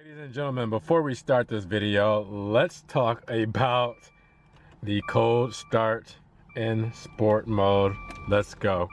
Ladies and gentlemen, before we start this video, let's talk about the cold start in sport mode. Let's go.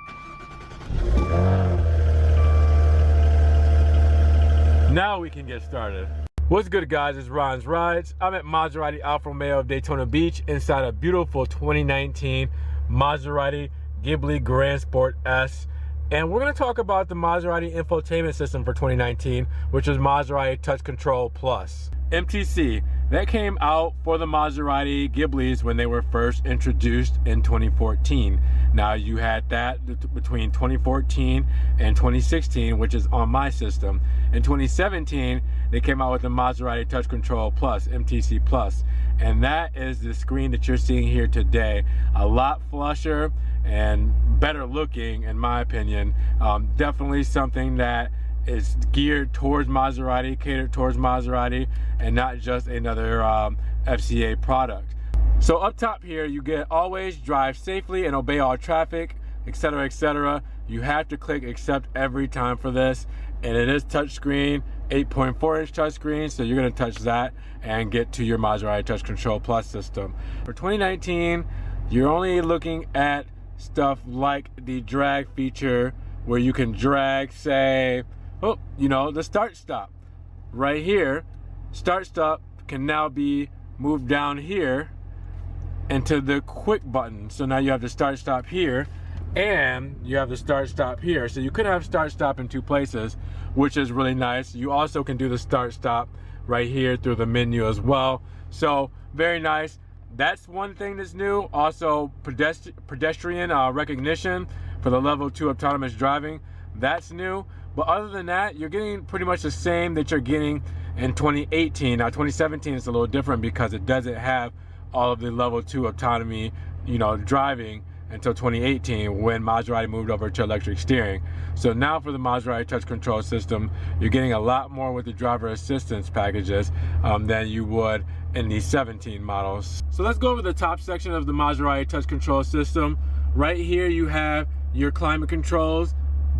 Now we can get started. What's good, guys? It's Ron's Rides. I'm at Maserati Alfa Romeo of Daytona Beach inside a beautiful 2019 Maserati Ghibli Grand Sport S. And we're going to talk about the Maserati Infotainment system for 2019, which is Maserati Touch Control Plus. MTC, that came out for the Maserati Ghiblis when they were first introduced in 2014. Now you had that between 2014 and 2016, which is on my system. In 2017, they came out with the Maserati Touch Control Plus, MTC Plus. And that is the screen that you're seeing here today. A lot flusher and better looking, in my opinion. Definitely something that is geared towards Maserati, catered towards Maserati, and not just another FCA product. So up top here, you get always drive safely and obey all traffic, etc., etc. You have to click accept every time for this, and it is touchscreen, 8.4-inch touchscreen, so you're going to touch that and get to your Maserati Touch Control Plus system. For 2019, you're only looking at stuff like the drag feature, where you can drag, say, oh, you know, the start stop right here. Start stop can now be moved down here into the quick button. So now you have the start stop here and you have the start stop here. So you could have start stop in two places, which is really nice. You also can do the start stop right here through the menu as well. So very nice. That's one thing that's new. Also pedestrian recognition for the level 2 autonomous driving. That's new. But other than that, you're getting pretty much the same that you're getting in 2018. Now 2017 is a little different because it doesn't have all of the level 2 autonomy, you know, driving until 2018 when Maserati moved over to electric steering. So now for the Maserati Touch Control system, you're getting a lot more with the driver assistance packages than you would in the 17 models. So let's go over the top section of the Maserati Touch Control system. Right here you have your climate controls,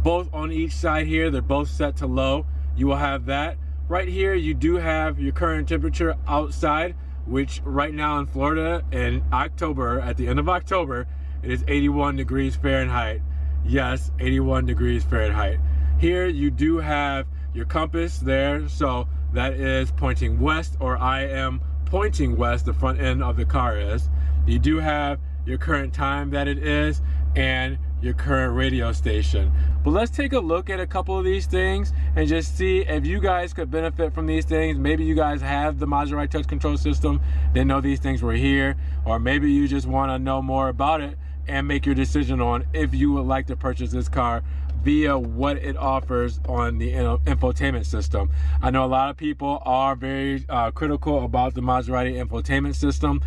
both on each side here. They're both set to low. You will have that. Right here you do have your current temperature outside, which right now in Florida in October, at the end of October, it is 81 degrees Fahrenheit. Yes, 81 degrees Fahrenheit. Here you do have your compass there, so that is pointing west, or I am pointing west, the front end of the car is. You do have your current time that it is, and your current radio station. But let's take a look at a couple of these things and just see if you guys could benefit from these things. Maybe you guys have the Maserati Touch Control system, didn't know these things were here, or maybe you just want to know more about it and make your decision on if you would like to purchase this car via what it offers on the infotainment system. I know a lot of people are very critical about the Maserati infotainment system.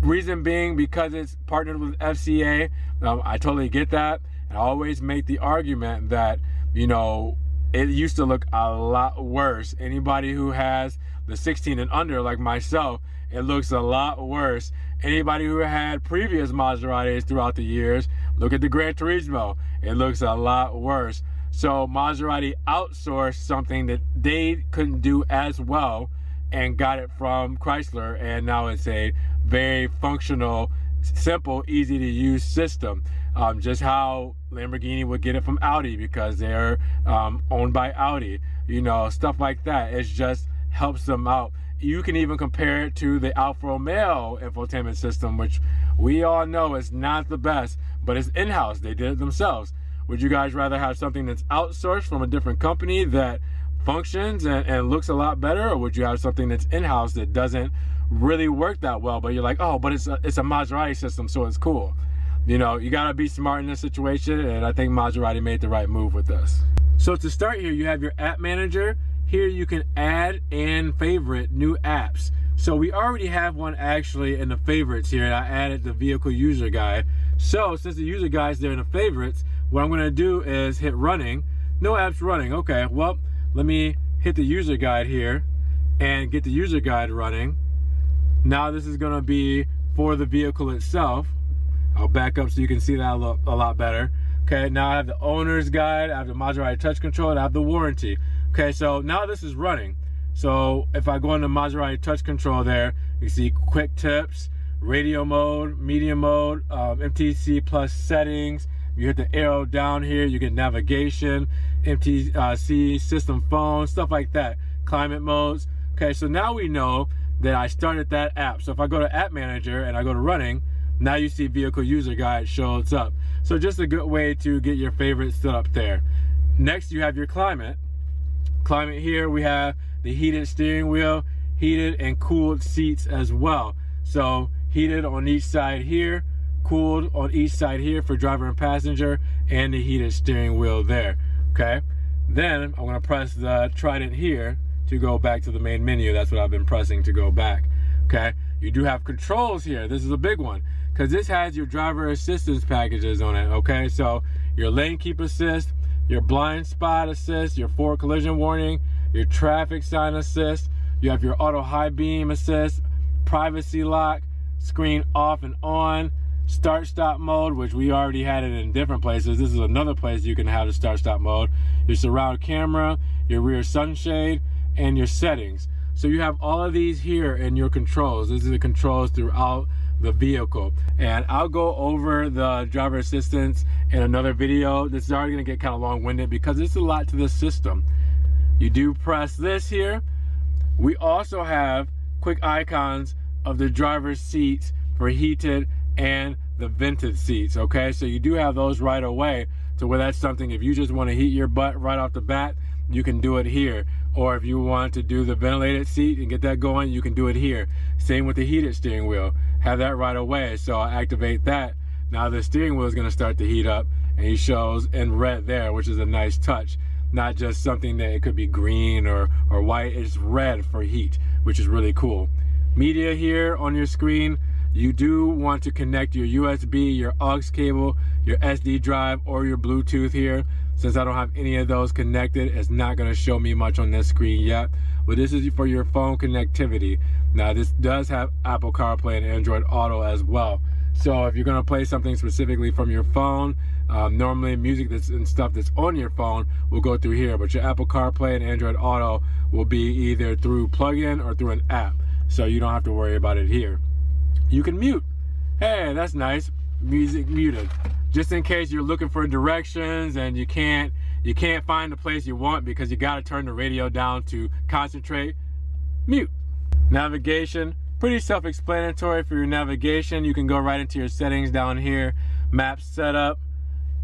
Reason being because it's partnered with FCA. I totally get that. I always make the argument that, you know, it used to look a lot worse. Anybody who has the 16 and under, like myself, it looks a lot worse. Anybody who had previous Maseratis throughout the years, look at the Gran Turismo, it looks a lot worse. So Maserati outsourced something that they couldn't do as well and got it from Chrysler, and now it's a very functional, simple, easy to use system. Just how Lamborghini would get it from Audi because they're owned by Audi, you know, stuff like that. It just helps them out. You can even compare it to the Alfa Romeo infotainment system, which we all know is not the best, but it's in-house. They did it themselves. Would you guys rather have something that's outsourced from a different company that functions and looks a lot better, or would you have something that's in-house that doesn't really work that well, but you're like, oh, but it's a Maserati system, so it's cool? You know, you gotta be smart in this situation, and I think Maserati made the right move with this. So to start here, you have your app manager. Here you can add and favorite new apps. So we already have one actually in the favorites here. I added the vehicle user guide. So since the user guide's there in the favorites, what I'm gonna do is hit running. No apps running. Okay, well, let me hit the user guide here and get the user guide running. Now this is gonna be for the vehicle itself. I'll back up so you can see that a lot better. Okay, now I have the owner's guide, I have the Maserati Touch Control, and I have the warranty. Okay, so now this is running. So if I go into Maserati touch control there, you see quick tips, radio mode, medium mode, MTC plus settings. You hit the arrow down here, you get navigation, MTC, system phone, stuff like that, climate modes. Okay, so now we know that I started that app. So if I go to App Manager and I go to running, now you see vehicle user guide shows up. So just a good way to get your favorites set up there. Next, you have your climate. Climate here, we have the heated steering wheel, heated and cooled seats as well. So heated on each side here, cooled on each side here for driver and passenger, and the heated steering wheel there. Okay, then I'm going to press the trident here to go back to the main menu. That's what I've been pressing to go back. Okay, you do have controls here. This is a big one because this has your driver assistance packages on it. Okay, so your lane keep assist, your blind spot assist, your forward collision warning, your traffic sign assist, you have your auto high beam assist, privacy lock, screen off and on, start stop mode, which we already had it in different places. This is another place you can have the start stop mode, your surround camera, your rear sunshade, and your settings. So you have all of these here in your controls. This is the controls throughout the vehicle, and I'll go over the driver assistance in another video. This is already going to get kind of long-winded because it's a lot to this system. You do press this here. We also have quick icons of the driver's seats for heated and the vented seats. Okay, so you do have those right away, to where that's something, if you just want to heat your butt right off the bat, you can do it here. Or if you want to do the ventilated seat and get that going, you can do it here. Same with the heated steering wheel. Have that right away. So I'll activate that. Now the steering wheel is going to start to heat up, and he shows in red there, which is a nice touch. Not just something that it could be green or white. It's red for heat, which is really cool. Media here on your screen. You do want to connect your USB, your aux cable, your SD drive, or your Bluetooth here. Since I don't have any of those connected, it's not going to show me much on this screen yet. But this is for your phone connectivity. Now this does have Apple CarPlay and Android Auto as well. So if you're going to play something specifically from your phone, normally music and stuff that's on your phone will go through here. But your Apple CarPlay and Android Auto will be either through plug-in or through an app. So you don't have to worry about it here. You can mute. Hey, that's nice. Music muted. Just in case you're looking for directions and you can't find the place you want because you got to turn the radio down to concentrate, mute. Navigation, pretty self-explanatory for your navigation. You can go right into your settings down here. Map setup.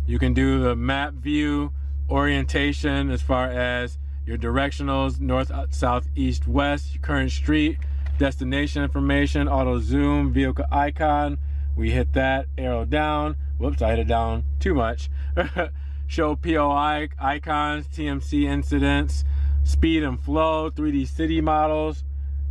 You can do the map view, orientation as far as your directionals, north, south, east, west, your current street, destination information, auto zoom, vehicle icon. We hit that, arrow down. Whoops, I hit it down too much. Show POI icons, TMC incidents, speed and flow, 3D city models.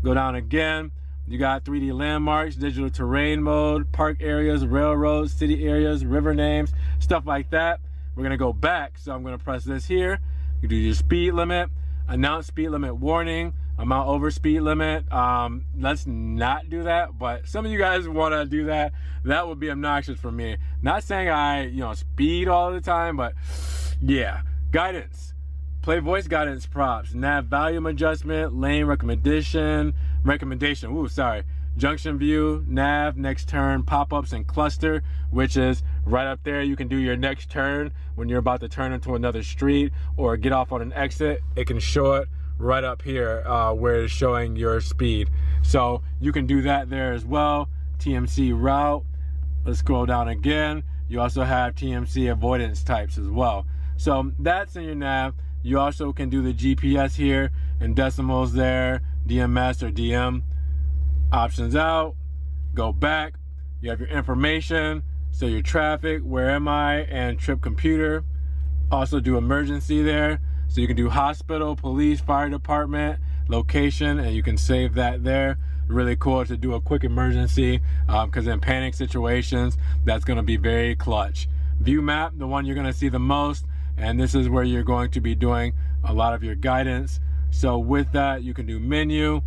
Go down again. You got 3D landmarks, digital terrain mode, park areas, railroads, city areas, river names, stuff like that. We're gonna go back, so I'm gonna press this here. You do your speed limit, announce speed limit warning, amount over speed limit. Let's not do that, but some of you guys want to do that. That would be obnoxious for me. Not saying I speed all the time, but yeah. Guidance, play voice guidance prompts, nav volume adjustment, lane recommendation, junction view, nav, next turn, pop-ups, and cluster, which is right up there. You can do your next turn when you're about to turn into another street or get off on an exit. It can show it right up here where it's showing your speed. So you can do that there as well. TMC route. Let's scroll down again. You also have TMC avoidance types as well. So that's in your nav. You also can do the GPS here and decimals there, DMS or DM. Options out, go back. You have your information, so your traffic, where am I, and trip computer. Also do emergency there. So you can do hospital, police, fire department, location, and you can save that there. Really cool to do a quick emergency because in panic situations, that's going to be very clutch. View map, the one you're going to see the most, and this is where you're going to be doing a lot of your guidance. So with that, you can do menu,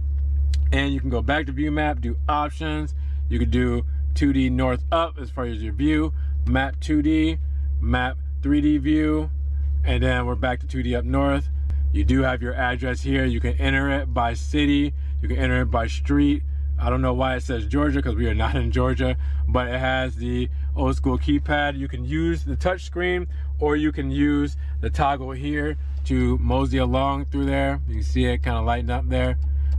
and you can go back to view map, do options. You can do 2D north up as far as your view, map 2D, map 3D view, and then we're back to 2D up north. You do have your address here. You can enter it by city. You can enter it by street. I don't know why it says Georgia, because we are not in Georgia, but it has the old school keypad. You can use the touch screen, or you can use the toggle here to mosey along through there. You can see it kind of lighting up there.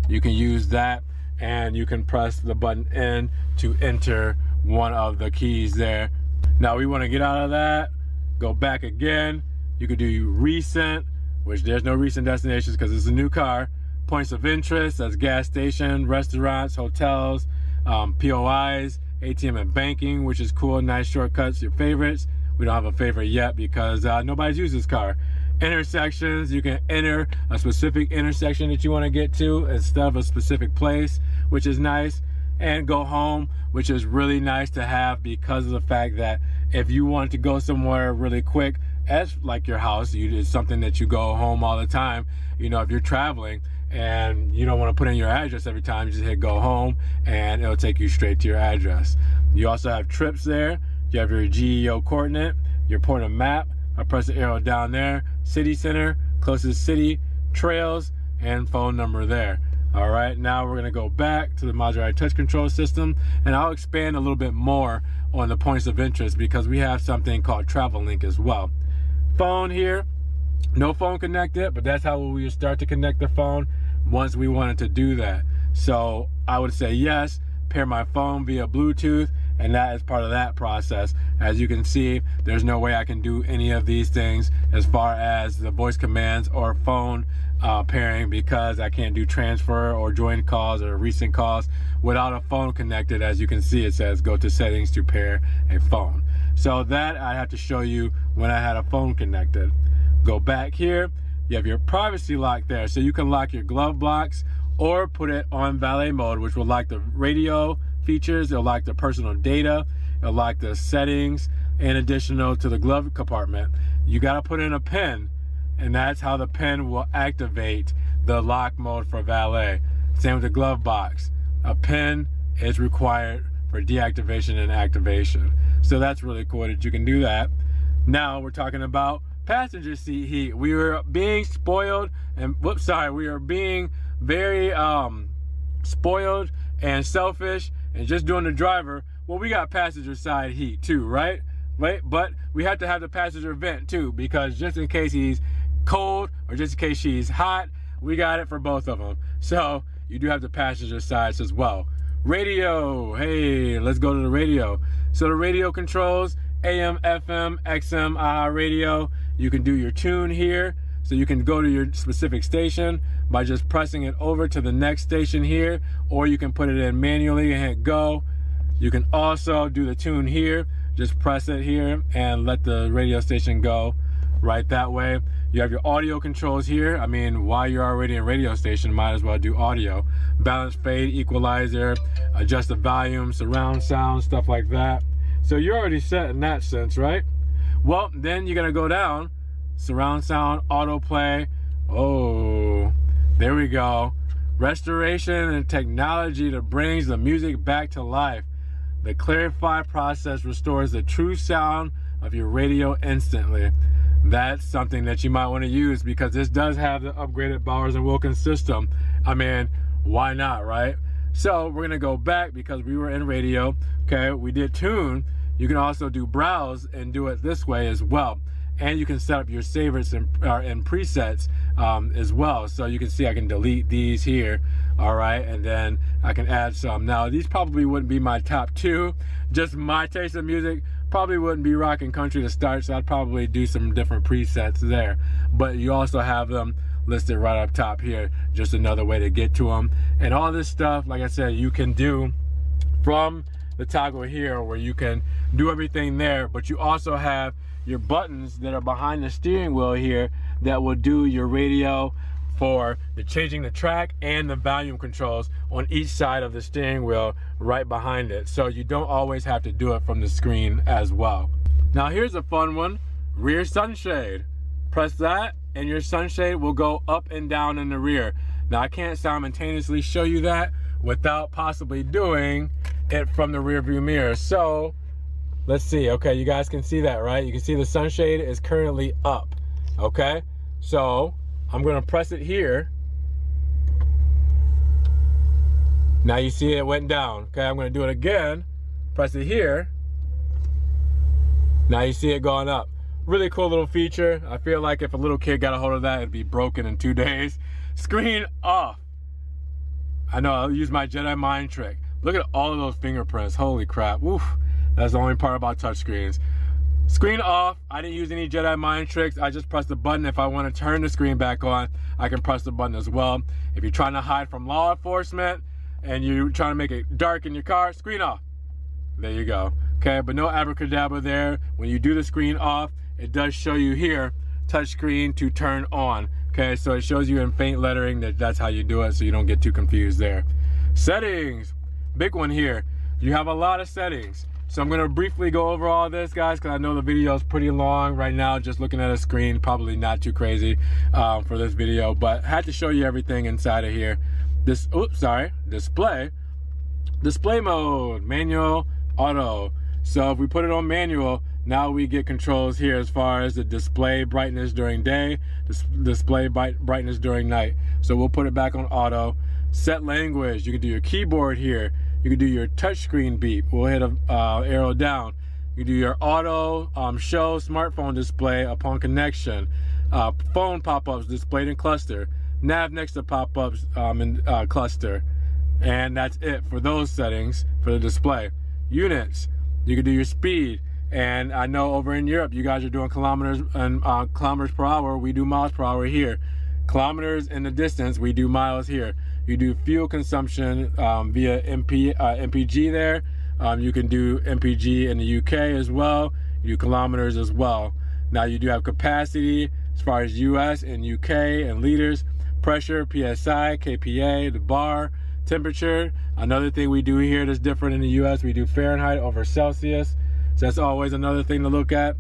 You can use that, and you can press the button N to enter one of the keys there. Now we want to get out of that, go back again. You could do recent, which there's no recent destinations because it's a new car. Points of interest, that's gas station, restaurants, hotels, POIs, ATM and banking, which is cool. Nice shortcuts, your favorites. We don't have a favorite yet because nobody's used this car. Intersections, you can enter a specific intersection that you want to get to instead of a specific place, which is nice. And go home, which is really nice to have because of the fact that if you want to go somewhere really quick, as like your house, it's something that you go home all the time. You know, if you're traveling and you don't want to put in your address every time, you just hit go home and it'll take you straight to your address. You also have trips there. You have your GEO coordinate, your point of map. I press the arrow down there, city center, closest city, trails, and phone number there. All right, now we're gonna go back to the Maserati touch control system, and I'll expand a little bit more on the points of interest because we have something called Travel Link as well. Phone here, no phone connected, but that's how we would start to connect the phone once we wanted to do that. So I would say yes, pair my phone via Bluetooth, and that is part of that process. As you can see, there's no way I can do any of these things as far as the voice commands or phone pairing, because I can't do transfer or join calls or recent calls without a phone connected. As you can see, it says go to settings to pair a phone. So that I have to show you when I had a phone connected. Go back here, you have your privacy lock there. So you can lock your glove box or put it on valet mode, which will lock the radio features, it'll lock the personal data, it'll lock the settings, and additional to the glove compartment. You gotta put in a PIN, and that's how the PIN will activate the lock mode for valet. Same with the glove box. A PIN is required for deactivation and activation. So that's really cool that you can do that. Now we're talking about passenger seat heat. We were being spoiled and we are being very spoiled and selfish and just doing the driver. Well, we got passenger side heat too, right? But we have to have the passenger vent too, because just in case he's cold or just in case she's hot, we got it for both of them. So you do have the passenger sides as well. Radio, hey, let's go to the radio. So the radio controls AM, FM, XM, AHA radio. You can do your tune here. So you can go to your specific station by just pressing it over to the next station here, or you can put it in manually and hit go. You can also do the tune here. Just press it here and let the radio station go right that way. You have your audio controls here. I mean, while you're already in radio station, might as well do audio. Balance, fade, equalizer, adjust the volume, surround sound, stuff like that. So you're already set in that sense, right? Well, then you're gonna go down, surround sound, autoplay. Oh, there we go. Restoration and technology that brings the music back to life. The Clarify process restores the true sound of your radio instantly. That's something that you might want to use because this does have the upgraded Bowers & Wilkins system. I mean, why not, right? So we're gonna go back because we were in radio. Okay, we did tune. You can also do browse and do it this way as well. And you can set up your favorites and presets as well. So you can see I can delete these here, all right, and then I can add some. Now these probably wouldn't be my top two. Just my taste of music probably wouldn't be rock and country to start, so I'd probably do some different presets there. But you also have them listed right up top here, just another way to get to them. And all this stuff, like I said, you can do from the toggle here where you can do everything there, but you also have your buttons that are behind the steering wheel here that will do your radio for the changing the track and the volume controls on each side of the steering wheel right behind it. So you don't always have to do it from the screen as well. Now here's a fun one, rear sunshade. Press that and your sunshade will go up and down in the rear. Now I can't simultaneously show you that without possibly doing it from the rear view mirror. So let's see. Okay, you guys can see that, right? You can see the sunshade is currently up. Okay, so I'm gonna press it here. Now you see it went down. Okay, I'm gonna do it again. Press it here. Now you see it going up. Really cool little feature. I feel like if a little kid got a hold of that, it'd be broken in 2 days. Screen off. I know, I'll use my Jedi mind trick. Look at all of those fingerprints. Holy crap. Oof. That's the only part about touchscreens. Screen off. I didn't use any Jedi mind tricks. I just pressed the button. If I want to turn the screen back on, I can press the button as well. If you're trying to hide from law enforcement and you're trying to make it dark in your car, screen off. There you go. Okay, but no abracadabra there. When you do the screen off, it does show you here, touchscreen to turn on. Okay, so it shows you in faint lettering that that's how you do it, so you don't get too confused there. Settings, big one here. You have a lot of settings. So I'm gonna briefly go over all this, guys, because I know the video is pretty long right now, just looking at a screen, probably not too crazy for this video, but had to show you everything inside of here. Display mode, manual, auto. So if we put it on manual, now we get controls here as far as the display brightness during day, display brightness during night. So we'll put it back on auto. Set language, you can do your keyboard here. You can do your touchscreen beep. We'll hit a arrow down. You can do your auto show smartphone display upon connection. Phone pop-ups displayed in cluster. Nav next to pop-ups in cluster. And that's it for those settings for the display. Units, you can do your speed. And I know over in Europe, you guys are doing kilometers and kilometers per hour. We do miles per hour here. Kilometers in the distance, we do miles here. You do fuel consumption via MPG there. You can do MPG in the UK as well. You do kilometers as well. Now you do have capacity as far as US and UK and liters. Pressure, PSI, KPA, the bar, temperature. Another thing we do here that's different in the US, we do Fahrenheit over Celsius. So that's always another thing to look at.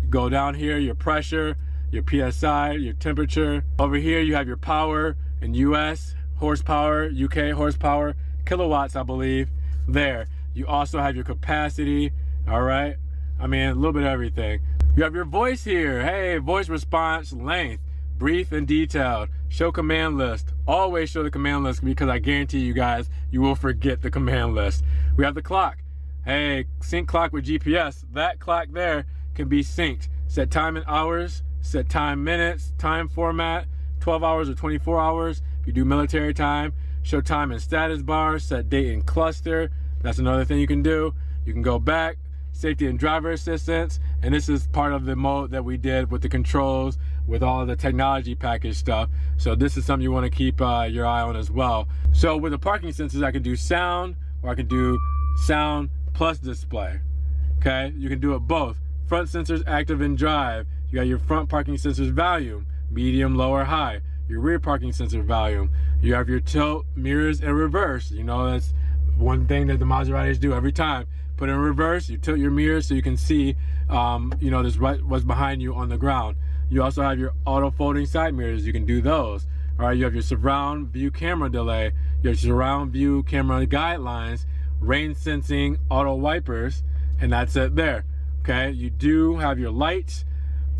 You go down here, your pressure, your PSI, your temperature. Over here you have your power in US, horsepower, UK horsepower, kilowatts I believe, there. You also have your capacity, all right? I mean, a little bit of everything. You have your voice here. Hey, voice response length, brief and detailed. Show command list. Always show the command list because I guarantee you guys, you will forget the command list. We have the clock. Hey, sync clock with GPS. That clock there can be synced. Set time in hours, set time minutes, time format, 12 hours or 24 hours. If you do military time, show time in status bar, set date in cluster. That's another thing you can do. You can go back, safety and driver assistance, and this is part of the mode that we did with the controls, with all of the technology package stuff. So this is something you want to keep your eye on as well. So with the parking sensors, I can do sound, or I can do sound plus display. Okay, you can do it both. Front sensors active in drive. You got your front parking sensors volume, medium, low, or high. Your rear parking sensor volume. You have your tilt, mirrors, and reverse. You know, that's one thing that the Maseratis do every time. Put it in reverse, you tilt your mirrors so you can see, you know, what's behind you on the ground. You also have your auto folding side mirrors. You can do those. All right, you have your surround view camera delay, your surround view camera guidelines, rain sensing, auto wipers, and that's it there. Okay, you do have your lights,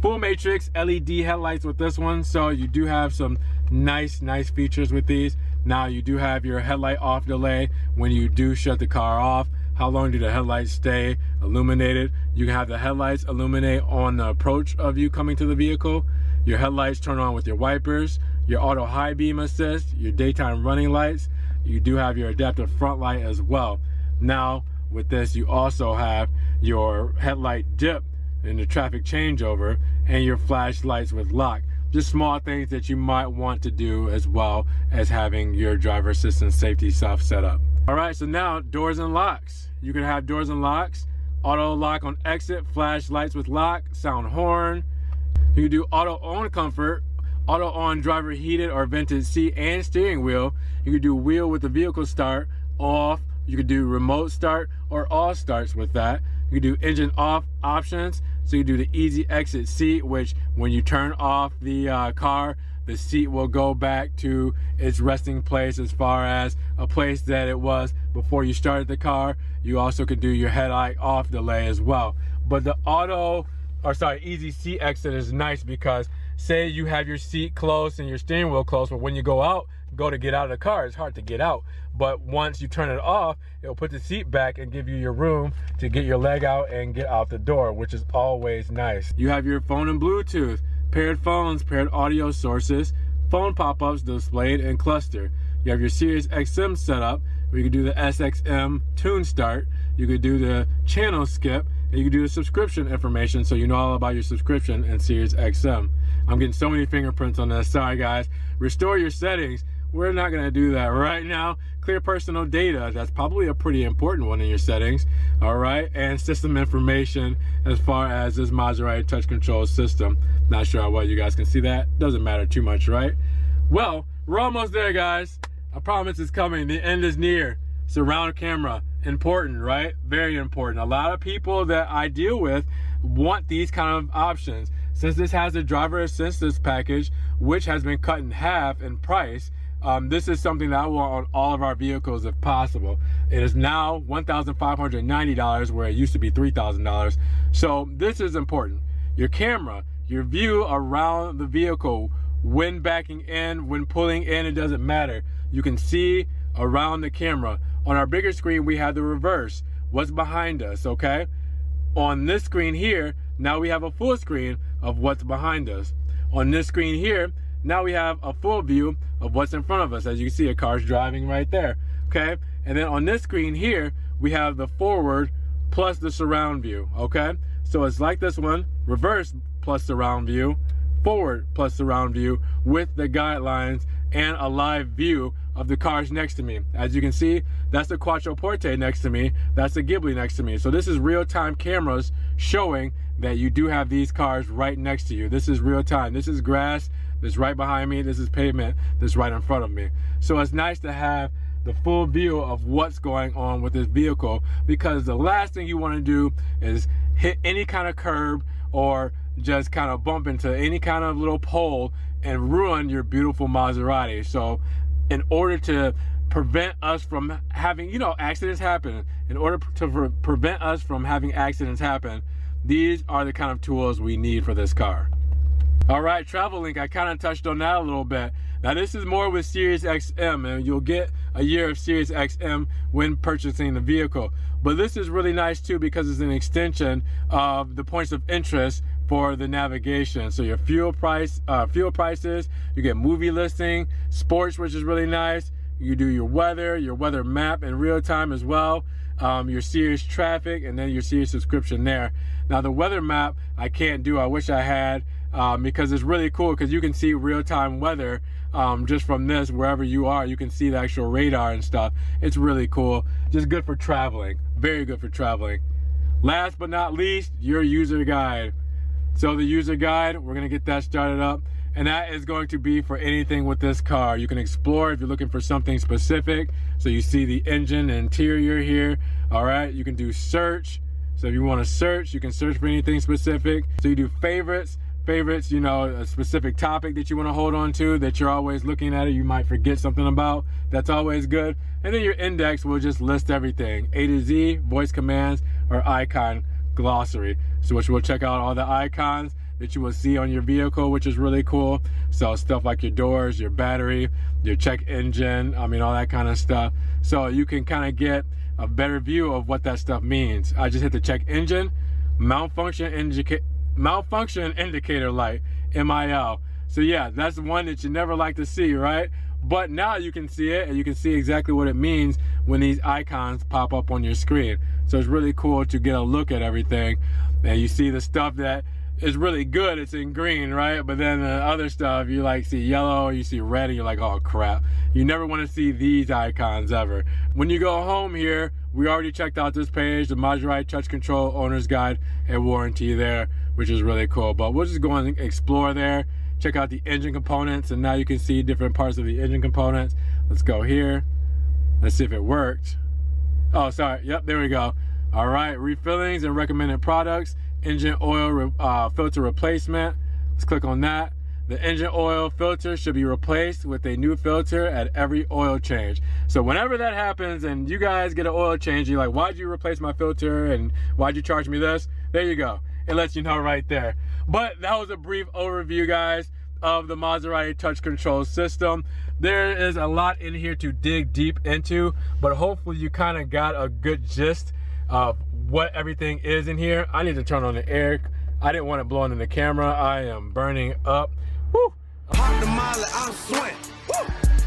full matrix LED headlights with this one, so you do have some nice features with these. Now you do have your headlight off delay when you do shut the car off. How long do the headlights stay illuminated? You can have the headlights illuminate on the approach of you coming to the vehicle. Your headlights turn on with your wipers, your auto high beam assist, your daytime running lights. You do have your adaptive front light as well. Now with this, you also have your headlight dip in the traffic changeover and your flashlights with lock. Just small things that you might want to do as well as having your driver assistance safety stuff set up. All right, so now doors and locks. You can have doors and locks, auto lock on exit, flashlights with lock, sound horn. You can do auto on comfort, auto on driver heated or vented seat and steering wheel. You can do wheel with the vehicle start, off. You can do remote start or all starts with that. You can do engine off options. So you do the easy exit seat, which when you turn off the car, the seat will go back to its resting place as far as a place that it was before you started the car. You also could do your headlight off delay as well. But the easy seat exit is nice because say you have your seat close and your steering wheel close, but when you go out, go to get out of the car, it's hard to get out. But once you turn it off, it'll put the seat back and give you your room to get your leg out and get out the door, which is always nice. You have your phone and Bluetooth, paired phones, paired audio sources, phone pop-ups displayed and cluster. You have your Sirius XM setup, where you can do the SXM tune start, you could do the channel skip, and you can do the subscription information, so you know all about your subscription and Sirius XM. I'm getting so many fingerprints on this, sorry guys. Restore your settings. We're not gonna do that right now. Clear personal data, that's probably a pretty important one in your settings, all right? And system information as far as this Maserati touch control system. Not sure how well you guys can see that. Doesn't matter too much, right? Well, we're almost there, guys. I promise it's coming, the end is near. Surround camera, important, right? Very important. A lot of people that I deal with want these kind of options. Since this has a driver assistance package, which has been cut in half in price, this is something that I want on all of our vehicles if possible. It is now $1,590 where it used to be $3,000. So this is important. Your camera, your view around the vehicle, when backing in, when pulling in, it doesn't matter. You can see around the camera. On our bigger screen, we have the reverse, what's behind us, okay? On this screen here, now we have a full screen of what's behind us. On this screen here, now we have a full view of what's in front of us. As you can see, a car's driving right there, okay? And then on this screen here, we have the forward plus the surround view, okay? So it's like this one, reverse plus surround view, forward plus surround view with the guidelines and a live view of the cars next to me. As you can see, that's the Quattroporte next to me, that's the Ghibli next to me. So this is real-time cameras showing that you do have these cars right next to you. This is real time. This is grass, this right behind me, this is pavement, this right in front of me. So it's nice to have the full view of what's going on with this vehicle, because the last thing you want to do is hit any kind of curb or just kind of bump into any kind of little pole and ruin your beautiful Maserati. So in order to prevent us from having, you know, accidents happen, in order to prevent us from having accidents happen, these are the kind of tools we need for this car. All right, travel link, I kind of touched on that a little bit. Now this is more with Sirius XM, and you'll get a year of Sirius XM when purchasing the vehicle. But this is really nice too, because it's an extension of the points of interest for the navigation. So your fuel prices, you get movie listing, sports, which is really nice. You do your weather map in real time as well. Your Sirius traffic, and then your Sirius subscription there. Now the weather map I can't do, I wish I had, because it's really cool, because you can see real-time weather just from this, wherever you are, you can see the actual radar and stuff. It's really cool, just good for traveling, very good for traveling. Last but not least, your user guide. So the user guide, we're gonna get that started up, and that is going to be for anything with this car. You can explore if you're looking for something specific. So you see the engine, interior here, all right? You can do search. So if you wanna search, you can search for anything specific. So you do favorites, you know, a specific topic that you wanna hold on to, that you're always looking at it, you might forget something about, that's always good. And then your index will just list everything, A to Z, voice commands, or icon glossary. So which will check out all the icons that you will see on your vehicle, which is really cool. So stuff like your doors, your battery, your check engine, I mean, all that kind of stuff. So you can kind of get a better view of what that stuff means. I just hit the check engine, malfunction indicator light, MIL. So yeah, that's the one that you never like to see, right? But now you can see it, and you can see exactly what it means when these icons pop up on your screen. So it's really cool to get a look at everything, and you see the stuff that is really good, it's in green, right? But then the other stuff, you like see yellow, you see red, and you're like, oh crap. You never want to see these icons ever. When you go home here, we already checked out this page, the Maserati Touch Control Owner's Guide and Warranty there, which is really cool. But we'll just go and explore there, check out the engine components, and now you can see different parts of the engine components. Let's go here. Let's see if it worked. Oh, sorry. Yep, there we go. All right, refillings and recommended products. Engine oil filter replacement. Let's click on that. The engine oil filter should be replaced with a new filter at every oil change. So whenever that happens and you guys get an oil change, you're like, why'd you replace my filter and why'd you charge me this? There you go. it lets you know right there. But that was a brief overview, guys, of the Maserati touch control system. There is a lot in here to dig deep into, but hopefully you kind of got a good gist of what everything is in here. I need to turn on the air. I didn't want it blowing in the camera. I am burning up. Woo! Pop the molly, I'm sweating.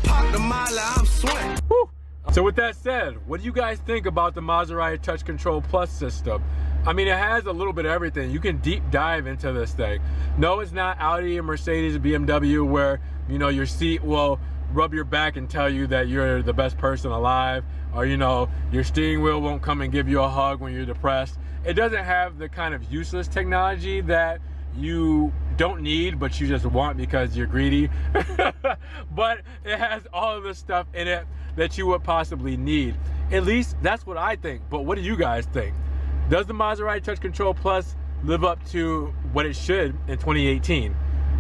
Pop the molly, I'm sweating. Woo! So with that said, what do you guys think about the Maserati Touch Control Plus system? I mean, it has a little bit of everything. You can deep dive into this thing. No, it's not Audi or Mercedes or BMW where, you know, your seat will rub your back and tell you that you're the best person alive, or, you know, your steering wheel won't come and give you a hug when you're depressed. It doesn't have the kind of useless technology that you don't need but you just want because you're greedy. But it has all of the stuff in it that you would possibly need. At least that's what I think. But what do you guys think? Does the Maserati Touch Control Plus live up to what it should in 2018?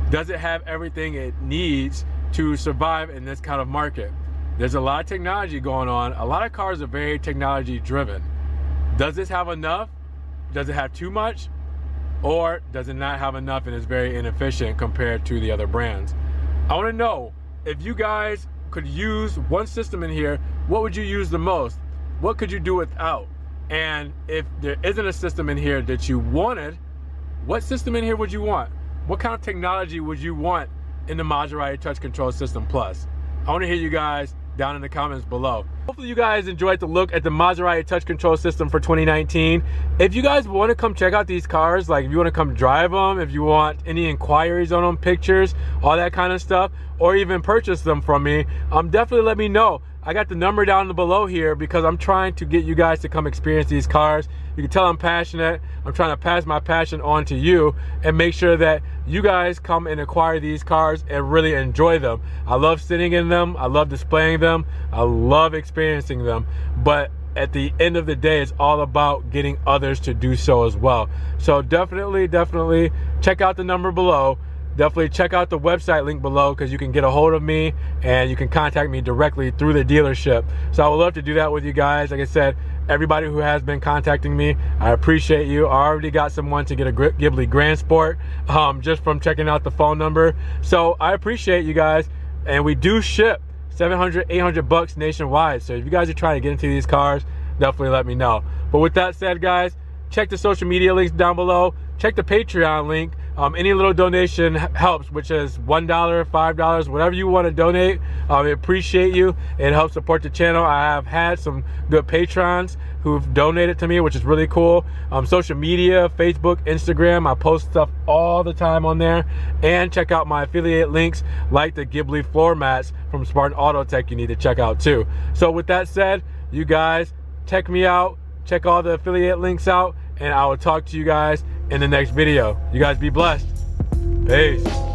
Does it have everything it needs to survive in this kind of market? There's a lot of technology going on. A lot of cars are very technology driven. Does this have enough? Does it have too much? Or does it not have enough and is very inefficient compared to the other brands? I want to know, if you guys could use one system in here, what would you use the most? What could you do without? And if there isn't a system in here that you wanted, what system in here would you want? What kind of technology would you want in the Maserati Touch Control System Plus? I want to hear you guys down in the comments below. Hopefully you guys enjoyed the look at the Maserati Touch Control System for 2019. If you guys want to come check out these cars, like if you want to come drive them, if you want any inquiries on them, pictures, all that kind of stuff, or even purchase them from me, definitely let me know. I got the number down below here because I'm trying to get you guys to come experience these cars. You can tell I'm passionate. I'm trying to pass my passion on to you and make sure that you guys come and acquire these cars and really enjoy them. I love sitting in them. I love displaying them. I love experiencing them. But at the end of the day, it's all about getting others to do so as well. So definitely check out the number below. Definitely check out the website link below because you can get a hold of me and you can contact me directly through the dealership. So I would love to do that with you guys. Like I said, everybody who has been contacting me, I appreciate you. I already got someone to get a Ghibli Grand Sport just from checking out the phone number. So I appreciate you guys, and we do ship $700, $800 nationwide. So if you guys are trying to get into these cars, definitely let me know. But with that said, guys, check the social media links down below. Check the Patreon link. Any little donation helps, which is $1, $5, whatever you want to donate. I appreciate you. It helps support the channel. I have had some good patrons who've donated to me, which is really cool. Social media, Facebook, Instagram, I post stuff all the time on there. And check out my affiliate links like the Ghibli floor mats from Spartan Auto Tech you need to check out too. So with that said, you guys check me out. Check all the affiliate links out, and I will talk to you guys in the next video. You guys be blessed. Peace.